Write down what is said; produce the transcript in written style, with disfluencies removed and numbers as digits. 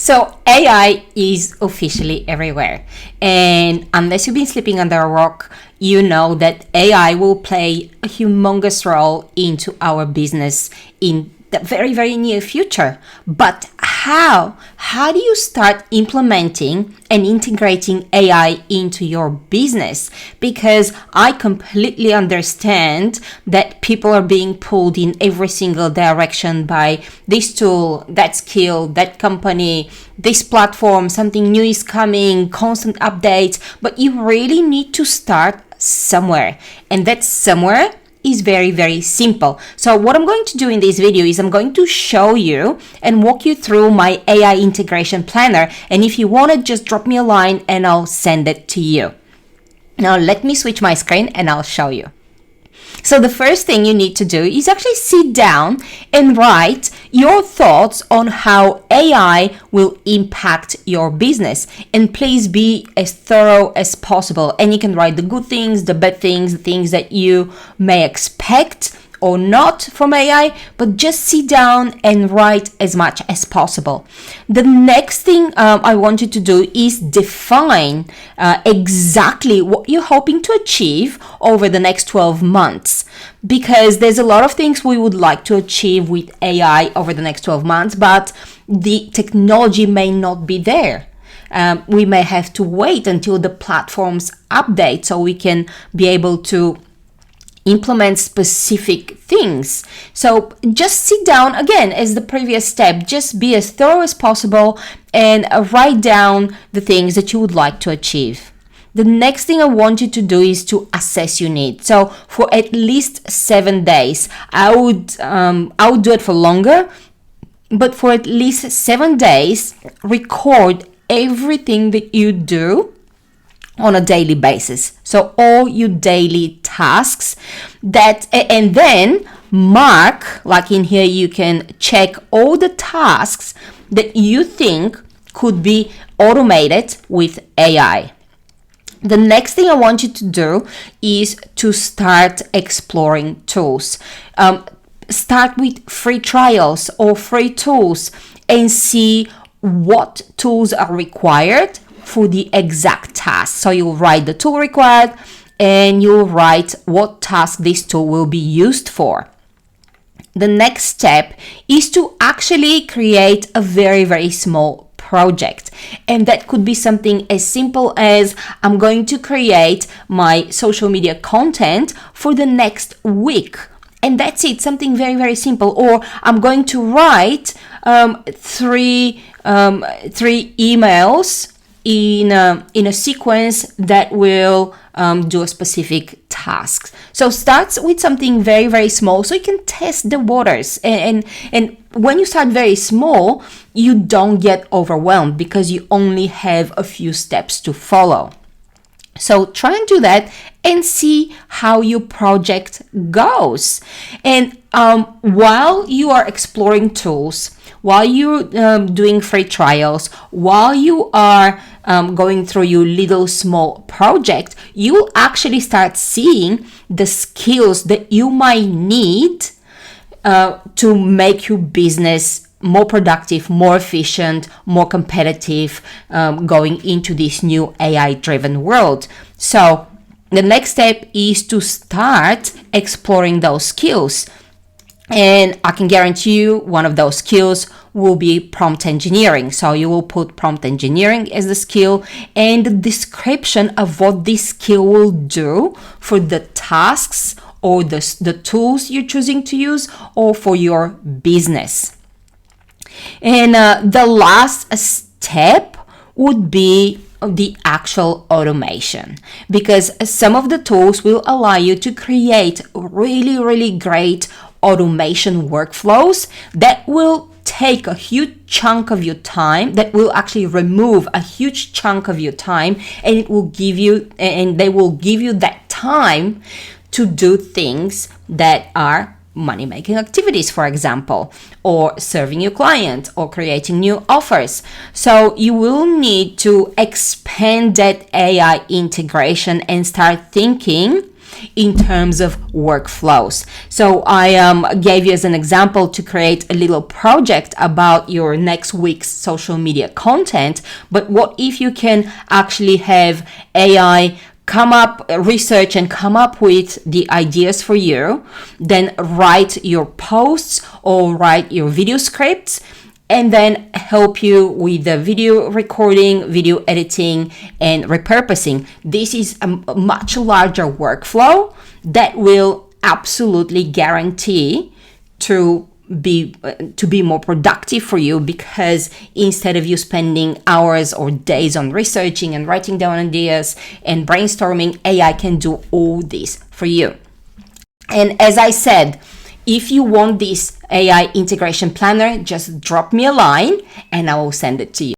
So AI is officially everywhere. And unless you've been sleeping under a rock, you know that AI will play a humongous role into our business in the very, very near future. But how? How do you start implementing and integrating AI into your business? Because I completely understand that people are being pulled in every single direction by this tool, that skill, that company, this platform, something new is coming, constant updates, but you really need to start somewhere. And that somewhere is very, very simple. So what I'm going to do in this video is I'm going to show you and walk you through my AI integration planner. And if you want it, just drop me a line and I'll send it to you. Now let me switch my screen and I'll show you. So the first thing you need to do is actually sit down and write your thoughts on how AI will impact your business. And please be as thorough as possible. And you can write the good things, the bad things, the things that you may expect or not from AI, but just sit down and write as much as possible. The next thing I want you to do is define exactly what you're hoping to achieve over the next 12 months. Because there's a lot of things we would like to achieve with AI over the next 12 months, but the technology may not be there. We may have to wait until the platforms update so we can be able to implement specific things. So just sit down again as the previous step, just be as thorough as possible and write down the things that you would like to achieve. The next thing I want you to do is to assess your needs. So for at least 7 days, I would do it for longer, but for at least 7 days, record everything that you do on a daily basis. So all your daily tasks and then mark, like in here, you can check all the tasks that you think could be automated with AI. The next thing I want you to do is to start exploring tools. Start with free trials or free tools and see what tools are required for the exact task. So you'll write the tool required and you'll write what task this tool will be used for. The next step is to actually create a very, very small project. And that could be something as simple as I'm going to create my social media content for the next week. And that's it, something very, very simple. Or I'm going to write three emails in a sequence that will do a specific task. So start with something very, very small so you can test the waters. And when you start very small, you don't get overwhelmed because you only have a few steps to follow. So try and do that and see how your project goes. And while you are exploring tools, while you're doing free trials, while you are going through your little small project, you will actually start seeing the skills that you might need to make your business more productive, more efficient, more competitive, going into this new AI-driven world. So the next step is to start exploring those skills. And I can guarantee you one of those skills will be prompt engineering. So you will put prompt engineering as the skill and the description of what this skill will do for the tasks or the tools you're choosing to use or for your business. And the last step would be the actual automation, because some of the tools will allow you to create really, really great automation workflows that will take a huge chunk of your time, that will actually remove a huge chunk of your time, and they will give you that time to do things that are money-making activities, for example, or serving your client or creating new offers. So you will need to expand that AI integration and start thinking in terms of workflows. So I gave you as an example to create a little project about your next week's social media content, but what if you can actually have AI come up, research and come up with the ideas for you, then write your posts or write your video scripts, and then help you with the video recording, video editing, and repurposing. This is a much larger workflow that will absolutely guarantee to be more productive for you, because instead of you spending hours or days on researching and writing down ideas and brainstorming, AI can do all this for you. And as I said, if you want this AI integration planner, just drop me a line and I will send it to you.